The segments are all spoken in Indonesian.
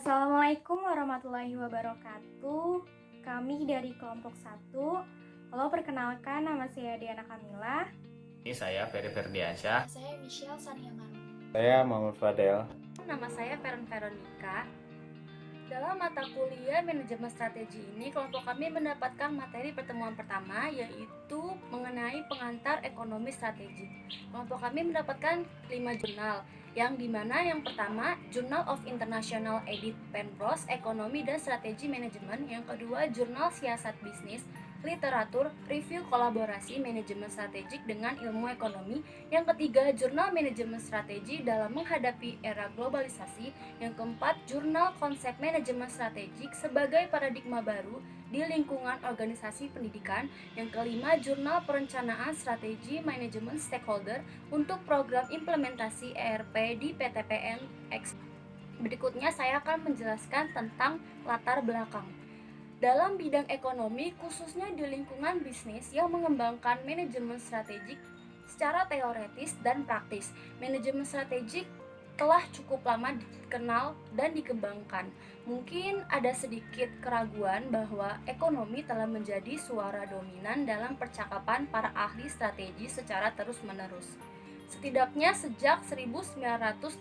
Assalamualaikum warahmatullahi wabarakatuh. Kami dari kelompok 1. Halo, perkenalkan, nama saya Diana Kamila. Ini saya Ferry Ferdiansyah. Saya Michelle Sania Maru. Saya Muhammad Fadel. Nama saya Feren Veronica. Dalam mata kuliah manajemen strategi ini, kelompok kami mendapatkan materi pertemuan pertama, yaitu mengenai pengantar ekonomi strategi. Kelompok kami mendapatkan 5 jurnal, yang dimana yang pertama Journal of International Audit Penrose Ekonomi dan Strategi Manajemen, yang kedua Jurnal Siasat Bisnis Literatur Review Kolaborasi Manajemen Strategik dengan Ilmu Ekonomi, yang ketiga Jurnal Manajemen Strategi dalam Menghadapi Era Globalisasi, yang keempat Jurnal Konsep Manajemen Strategik sebagai Paradigma Baru di Lingkungan Organisasi Pendidikan, yang kelima Jurnal Perencanaan Strategi Manajemen Stakeholder untuk Program Implementasi ERP di PTPN X. Berikutnya saya akan menjelaskan tentang latar belakang dalam bidang ekonomi, khususnya di lingkungan bisnis yang mengembangkan manajemen strategik secara teoretis dan praktis. Manajemen strategik telah cukup lama dikenal dan dikembangkan. Mungkin ada sedikit keraguan bahwa ekonomi telah menjadi suara dominan dalam percakapan para ahli strategi secara terus-menerus. Setidaknya sejak 1980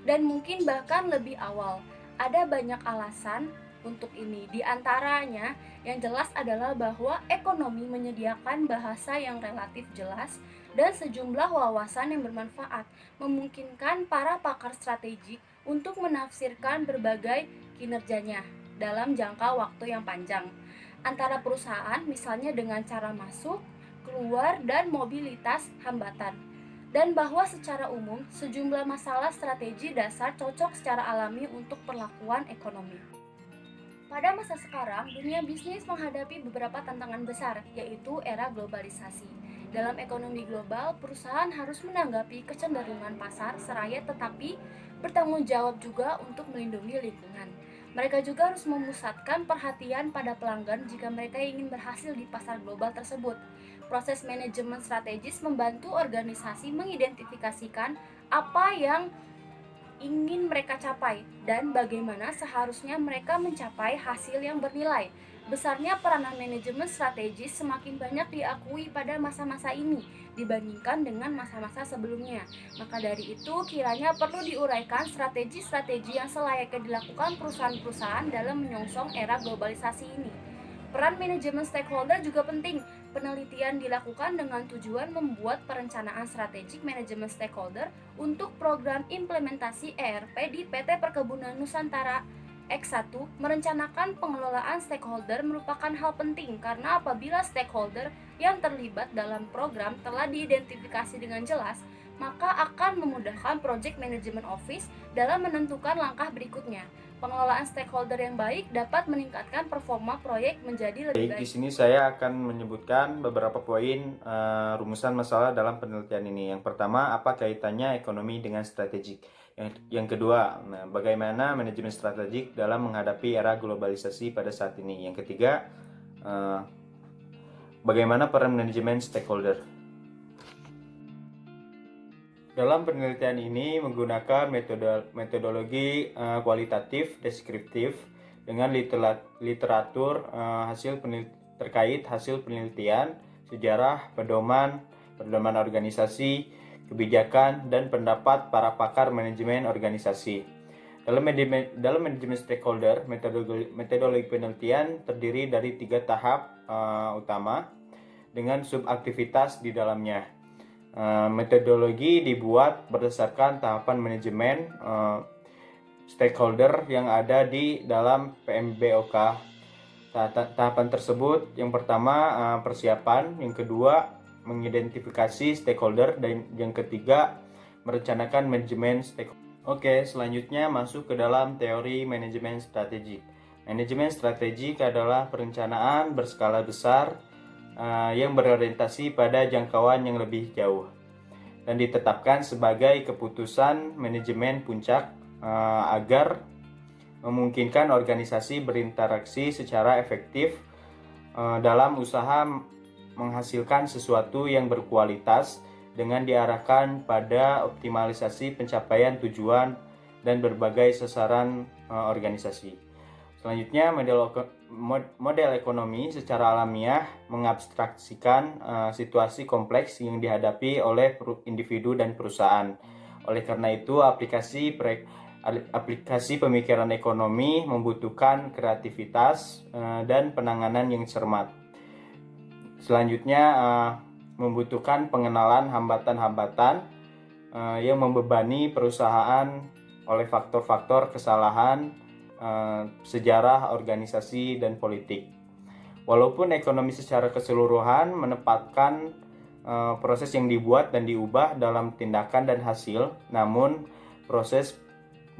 dan mungkin bahkan lebih awal. Ada banyak alasan untuk ini. Di antaranya yang jelas adalah bahwa ekonomi menyediakan bahasa yang relatif jelas dan sejumlah wawasan yang bermanfaat, memungkinkan para pakar strategik untuk menafsirkan berbagai kinerjanya dalam jangka waktu yang panjang antara perusahaan, misalnya dengan cara masuk, keluar, dan mobilitas hambatan. Dan bahwa secara umum sejumlah masalah strategi dasar cocok secara alami untuk perlakuan ekonomi. Pada masa sekarang, dunia bisnis menghadapi beberapa tantangan besar, yaitu era globalisasi. Dalam ekonomi global, perusahaan harus menanggapi kecenderungan pasar seraya tetapi bertanggung jawab juga untuk melindungi lingkungan. Mereka juga harus memusatkan perhatian pada pelanggan jika mereka ingin berhasil di pasar global tersebut. Proses manajemen strategis membantu organisasi mengidentifikasikan apa yang ingin mereka capai dan bagaimana seharusnya mereka mencapai hasil yang bernilai. Besarnya peranan manajemen strategis semakin banyak diakui pada masa-masa ini dibandingkan dengan masa-masa sebelumnya. Maka dari itu kiranya perlu diuraikan strategi-strategi yang selayaknya dilakukan perusahaan-perusahaan dalam menyongsong era globalisasi ini. Peran manajemen stakeholder juga penting. Penelitian dilakukan dengan tujuan membuat perencanaan strategik manajemen stakeholder untuk program implementasi ERP di PT Perkebunan Nusantara X1. Merencanakan pengelolaan stakeholder merupakan hal penting karena apabila stakeholder yang terlibat dalam program telah diidentifikasi dengan jelas, maka akan memudahkan Project Management Office dalam menentukan langkah berikutnya. Pengelolaan stakeholder yang baik dapat meningkatkan performa proyek menjadi lebih baik. Di sini saya akan menyebutkan beberapa poin rumusan masalah dalam penelitian ini. Yang pertama, apa kaitannya ekonomi dengan strategik? Yang kedua, bagaimana manajemen strategik dalam menghadapi era globalisasi pada saat ini? Yang ketiga, bagaimana peran manajemen stakeholder? Dalam penelitian ini menggunakan metodologi kualitatif deskriptif dengan literatur terkait hasil penelitian, sejarah, pedoman organisasi, kebijakan, dan pendapat para pakar manajemen organisasi. Dalam manajemen stakeholder, metodologi penelitian terdiri dari 3 tahap utama dengan subaktivitas di dalamnya. Metodologi dibuat berdasarkan tahapan manajemen stakeholder yang ada di dalam PMBOK. Tahapan tersebut yang pertama persiapan, yang kedua mengidentifikasi stakeholder, dan yang ketiga merencanakan manajemen stakeholder. Oke, selanjutnya masuk ke dalam teori manajemen strategik. Manajemen strategik adalah perencanaan berskala besar yang berorientasi pada jangkauan yang lebih jauh dan ditetapkan sebagai keputusan manajemen puncak agar memungkinkan organisasi berinteraksi secara efektif dalam usaha menghasilkan sesuatu yang berkualitas dengan diarahkan pada optimalisasi pencapaian tujuan dan berbagai sasaran organisasi. Selanjutnya, model ekonomi secara alamiah mengabstraksikan situasi kompleks yang dihadapi oleh individu dan perusahaan. Oleh karena itu, aplikasi pemikiran ekonomi membutuhkan kreativitas dan penanganan yang cermat. Selanjutnya, membutuhkan pengenalan hambatan-hambatan yang membebani perusahaan oleh faktor-faktor kesalahan sejarah, organisasi, dan politik. Walaupun ekonomi secara keseluruhan menempatkan proses yang dibuat dan diubah dalam tindakan dan hasil, namun proses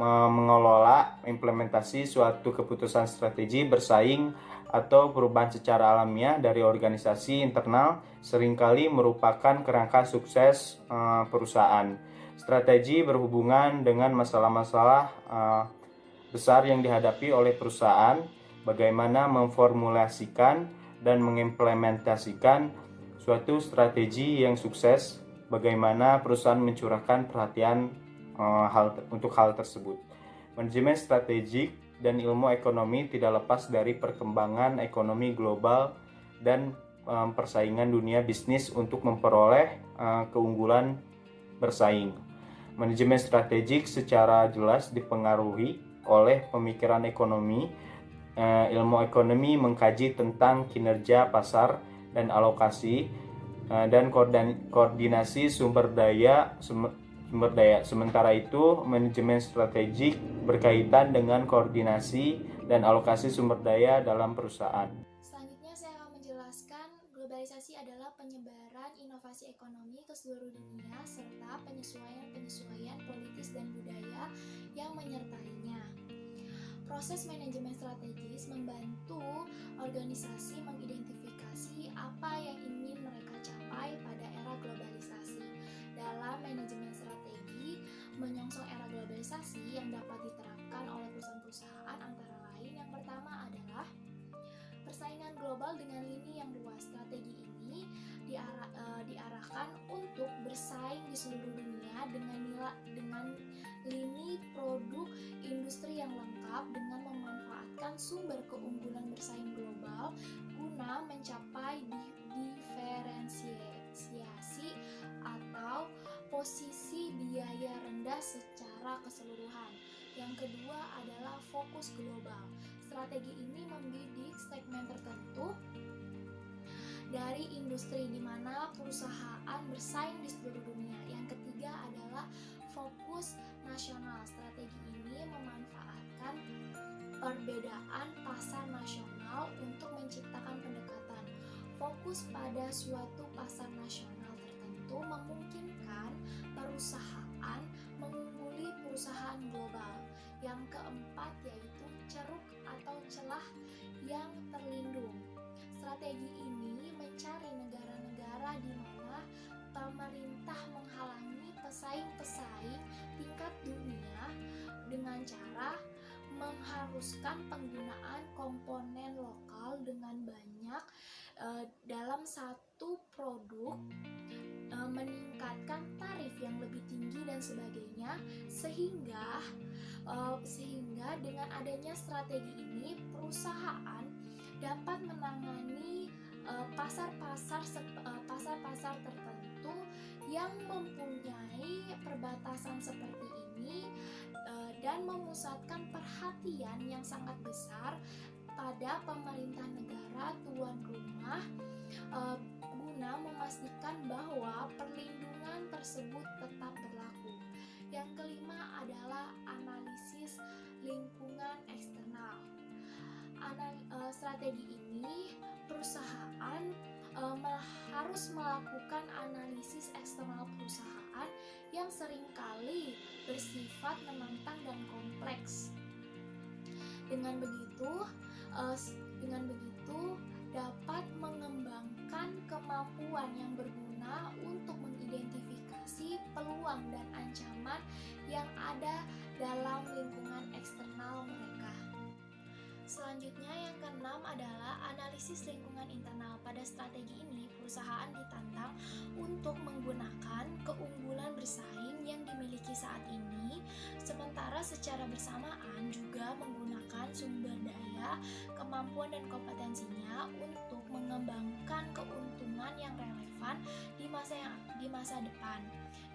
mengelola implementasi suatu keputusan strategi bersaing atau perubahan secara alamiah dari organisasi internal seringkali merupakan kerangka sukses perusahaan. Strategi berhubungan dengan masalah-masalah besar yang dihadapi oleh perusahaan, bagaimana memformulasikan dan mengimplementasikan suatu strategi yang sukses, bagaimana perusahaan mencurahkan perhatian untuk hal tersebut. Manajemen strategik dan ilmu ekonomi tidak lepas dari perkembangan ekonomi global dan persaingan dunia bisnis untuk memperoleh keunggulan bersaing. Manajemen strategik secara jelas dipengaruhi oleh pemikiran ekonomi. Ilmu ekonomi mengkaji tentang kinerja pasar dan alokasi dan koordinasi sumber daya. Sementara itu, manajemen strategik berkaitan dengan koordinasi dan alokasi sumber daya dalam perusahaan. Selanjutnya saya akan menjelaskan globalisasi adalah penyebaran inovasi ekonomi ke seluruh dunia serta penyesuaian politis dan budaya yang menyertainya. Proses manajemen strategis membantu organisasi mengidentifikasi apa yang ingin mereka capai pada era globalisasi. Dalam manajemen strategi, menyongsong era globalisasi yang dapat diterapkan oleh perusahaan-perusahaan antara lain yang pertama adalah persaingan global dengan lini yang luas. Strategi ini diarahkan untuk bersaing di seluruh dunia dengan lini produk industri yang lengkap dengan memanfaatkan sumber keunggulan bersaing global guna mencapai diferensiasi atau posisi biaya rendah secara keseluruhan. Yang kedua adalah fokus global. Strategi ini membidik segmen tertentu dari industri di mana perusahaan bersaing di seluruh dunia. Yang ketiga adalah fokus nasional. Strategi ini memanfaatkan perbedaan pasar nasional untuk menciptakan pendekatan. Fokus pada suatu pasar nasional tertentu memungkinkan perusahaan mengungguli perusahaan global. Yang keempat yaitu ceruk atau celah yang terlindung. Strategi ini mencari negara-negara di mana pemerintah menghalangi pesaing-pesaing tingkat dunia dengan cara mengharuskan penggunaan komponen lokal dengan banyak dalam satu produk, meningkatkan tarif yang lebih tinggi dan sebagainya, sehingga dengan adanya strategi ini perusahaan dapat menangani pasar-pasar tertentu yang mempunyai perbatasan seperti ini dan memusatkan perhatian yang sangat besar pada pemerintah negara tuan rumah guna memastikan bahwa perlindungan tersebut tetap berlaku. Yang kelima adalah analisis lingkungan eksternal. Strategi ini perusahaan harus melakukan analisis eksternal perusahaan yang seringkali bersifat menantang dan kompleks. Dengan begitu dapat mengembangkan kemampuan yang berguna untuk mengidentifikasi peluang dan ancaman yang ada dalam lingkungan eksternal mereka. Selanjutnya yang keenam adalah analisis lingkungan internal. Pada strategi ini, perusahaan ditantang untuk menggunakan keunggulan bersaing yang dimiliki saat ini, sementara secara bersamaan juga menggunakan sumber daya, kemampuan dan kompetensinya untuk mengembangkan keuntungan yang relevan di masa depan.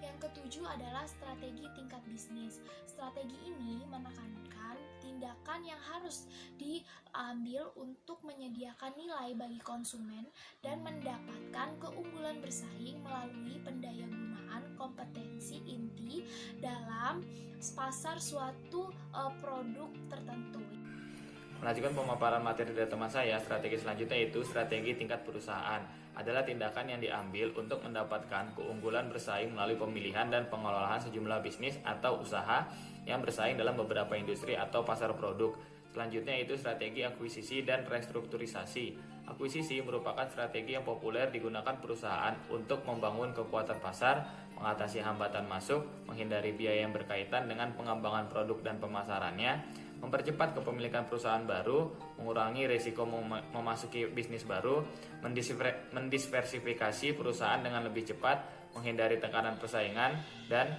Yang ketujuh adalah strategi tingkat bisnis. Strategi ini menekankan tindakan yang harus diambil untuk menyediakan nilai bagi konsumen dan mendapatkan keunggulan bersaing melalui pendayagunaan kompetensi inti dalam pasar suatu produk tertentu. Melanjutkan pemaparan materi dari teman saya, strategi selanjutnya yaitu strategi tingkat perusahaan. Adalah tindakan yang diambil untuk mendapatkan keunggulan bersaing melalui pemilihan dan pengelolaan sejumlah bisnis atau usaha yang bersaing dalam beberapa industri atau pasar produk. Selanjutnya itu strategi akuisisi dan restrukturisasi. Akuisisi merupakan strategi yang populer digunakan perusahaan untuk membangun kekuatan pasar, mengatasi hambatan masuk, menghindari biaya yang berkaitan dengan pengembangan produk dan pemasarannya, mempercepat kepemilikan perusahaan baru, mengurangi risiko memasuki bisnis baru, mendiversifikasi perusahaan dengan lebih cepat, menghindari tekanan persaingan, dan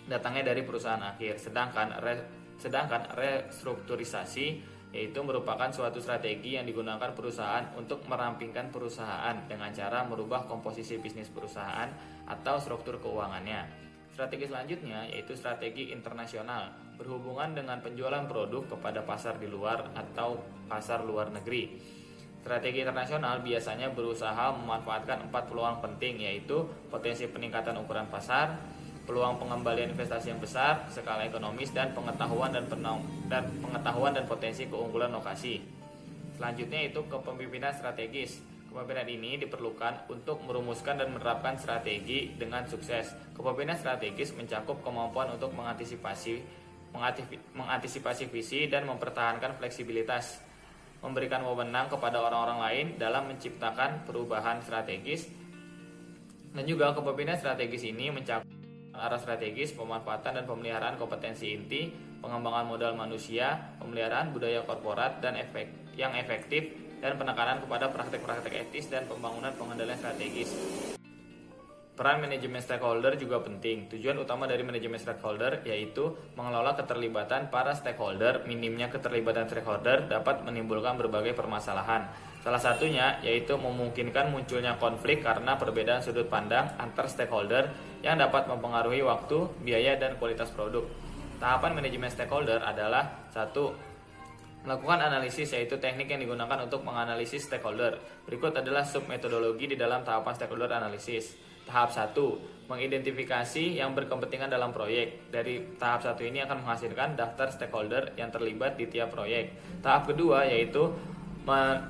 datangnya dari perusahaan akhir. Sedangkan restrukturisasi yaitu merupakan suatu strategi yang digunakan perusahaan untuk merampingkan perusahaan dengan cara merubah komposisi bisnis perusahaan atau struktur keuangannya. Strategi selanjutnya yaitu strategi internasional, berhubungan dengan penjualan produk kepada pasar di luar atau pasar luar negeri. Strategi internasional biasanya berusaha memanfaatkan 4 peluang penting, yaitu potensi peningkatan ukuran pasar, peluang pengembalian investasi yang besar, skala ekonomis, dan pengetahuan dan potensi keunggulan lokasi. Selanjutnya itu kepemimpinan strategis. Kepemimpinan ini diperlukan untuk merumuskan dan menerapkan strategi dengan sukses. Kepemimpinan strategis mencakup kemampuan untuk mengantisipasi visi dan mempertahankan fleksibilitas, memberikan wewenang kepada orang-orang lain dalam menciptakan perubahan strategis, dan juga kepemimpinan strategis ini mencakup arah strategis, pemanfaatan dan pemeliharaan kompetensi inti, pengembangan modal manusia, pemeliharaan budaya korporat yang efektif, dan penekanan kepada praktek-praktek etis dan pembangunan pengendalian strategis. Peran manajemen stakeholder juga penting. Tujuan utama dari manajemen stakeholder yaitu mengelola keterlibatan para stakeholder. Minimnya keterlibatan stakeholder dapat menimbulkan berbagai permasalahan. Salah satunya yaitu memungkinkan munculnya konflik karena perbedaan sudut pandang antar stakeholder yang dapat mempengaruhi waktu, biaya, dan kualitas produk. Tahapan manajemen stakeholder adalah 1. Melakukan analisis, yaitu teknik yang digunakan untuk menganalisis stakeholder. Berikut adalah submetodologi di dalam tahapan stakeholder analisis. Tahap 1. Mengidentifikasi yang berkepentingan dalam proyek. Dari tahap 1 ini akan menghasilkan daftar stakeholder yang terlibat di tiap proyek. Tahap kedua yaitu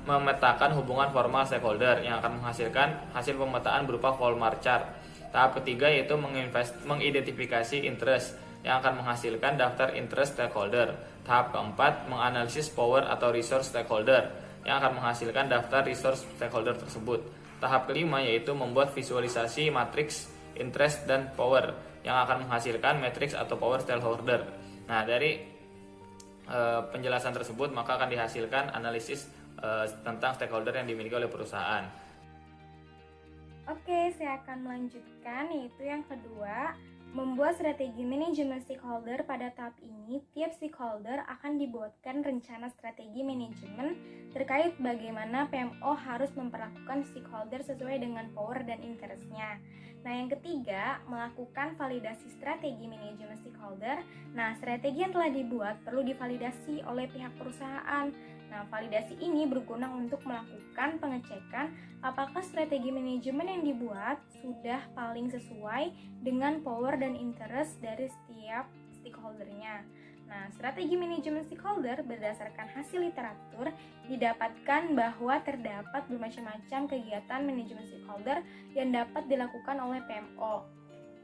memetakan hubungan formal stakeholder yang akan menghasilkan hasil pemetaan berupa Volmar chart. Tahap ketiga yaitu mengidentifikasi interest yang akan menghasilkan daftar interest stakeholder. Tahap keempat, menganalisis power atau resource stakeholder yang akan menghasilkan daftar resource stakeholder tersebut. Tahap kelima yaitu membuat visualisasi matriks interest dan power yang akan menghasilkan matriks atau power stakeholder. Nah, dari penjelasan tersebut maka akan dihasilkan analisis tentang stakeholder yang dimiliki oleh perusahaan. Oke, saya akan melanjutkan, yaitu yang kedua, membuat strategi manajemen stakeholder. Pada tahap ini, tiap stakeholder akan dibuatkan rencana strategi manajemen terkait bagaimana PMO harus memperlakukan stakeholder sesuai dengan power dan interest-nya. Nah, yang ketiga, melakukan validasi strategi manajemen stakeholder. Nah, strategi yang telah dibuat perlu divalidasi oleh pihak perusahaan. Nah, validasi ini berguna untuk melakukan pengecekan apakah strategi manajemen yang dibuat sudah paling sesuai dengan power dan interest dari setiap stakeholdernya. Nah, strategi manajemen stakeholder berdasarkan hasil literatur didapatkan bahwa terdapat bermacam-macam kegiatan manajemen stakeholder yang dapat dilakukan oleh PMO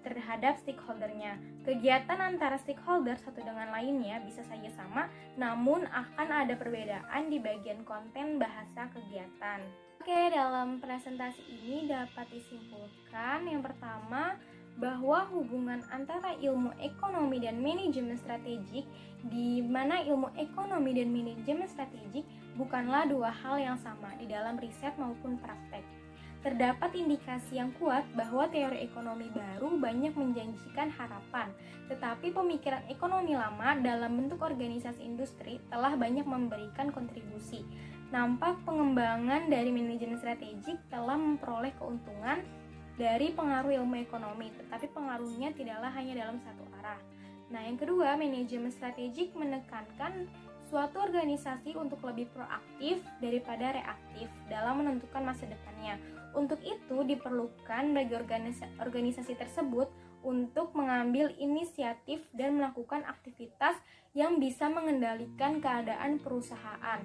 terhadap stakeholdernya. Kegiatan antara stakeholder satu dengan lainnya bisa saja sama, namun akan ada perbedaan di bagian konten bahasa kegiatan. Oke, dalam presentasi ini dapat disimpulkan yang pertama, bahwa hubungan antara ilmu ekonomi dan manajemen strategik, di mana ilmu ekonomi dan manajemen strategik bukanlah dua hal yang sama di dalam riset maupun praktek. Terdapat indikasi yang kuat bahwa teori ekonomi baru banyak menjanjikan harapan, tetapi pemikiran ekonomi lama dalam bentuk organisasi industri telah banyak memberikan kontribusi. Nampak pengembangan dari manajemen strategik telah memperoleh keuntungan dari pengaruh ilmu ekonomi, tetapi pengaruhnya tidaklah hanya dalam satu arah. Nah, yang kedua, manajemen strategik menekankan suatu organisasi untuk lebih proaktif daripada reaktif dalam menentukan masa depannya. Untuk itu diperlukan bagi organisasi tersebut untuk mengambil inisiatif dan melakukan aktivitas yang bisa mengendalikan keadaan perusahaan.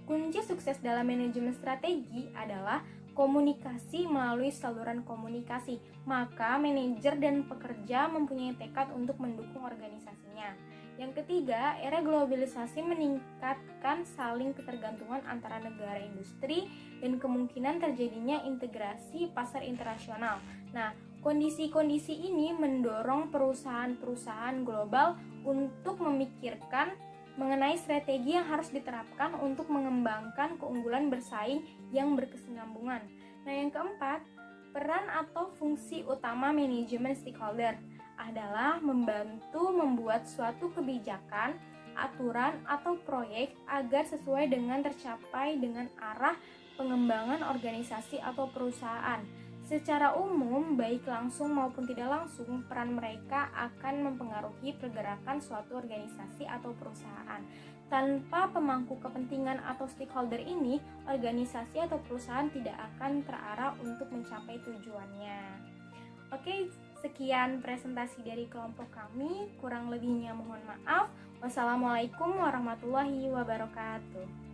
Kunci sukses dalam manajemen strategi adalah komunikasi melalui saluran komunikasi. Maka manajer dan pekerja mempunyai tekad untuk mendukung organisasinya. Yang ketiga, era globalisasi meningkatkan saling ketergantungan antara negara industri dan kemungkinan terjadinya integrasi pasar internasional. Nah, kondisi-kondisi ini mendorong perusahaan-perusahaan global untuk memikirkan mengenai strategi yang harus diterapkan untuk mengembangkan keunggulan bersaing yang berkesinambungan. Nah, yang keempat, peran atau fungsi utama manajemen stakeholder adalah membantu membuat suatu kebijakan, aturan, atau proyek agar sesuai dengan tercapai dengan arah pengembangan organisasi atau perusahaan. Secara umum, baik langsung maupun tidak langsung, peran mereka akan mempengaruhi pergerakan suatu organisasi atau perusahaan. Tanpa pemangku kepentingan atau stakeholder ini, organisasi atau perusahaan tidak akan terarah untuk mencapai tujuannya. Oke, sekian presentasi dari kelompok kami. Kurang lebihnya mohon maaf. Wassalamualaikum warahmatullahi wabarakatuh.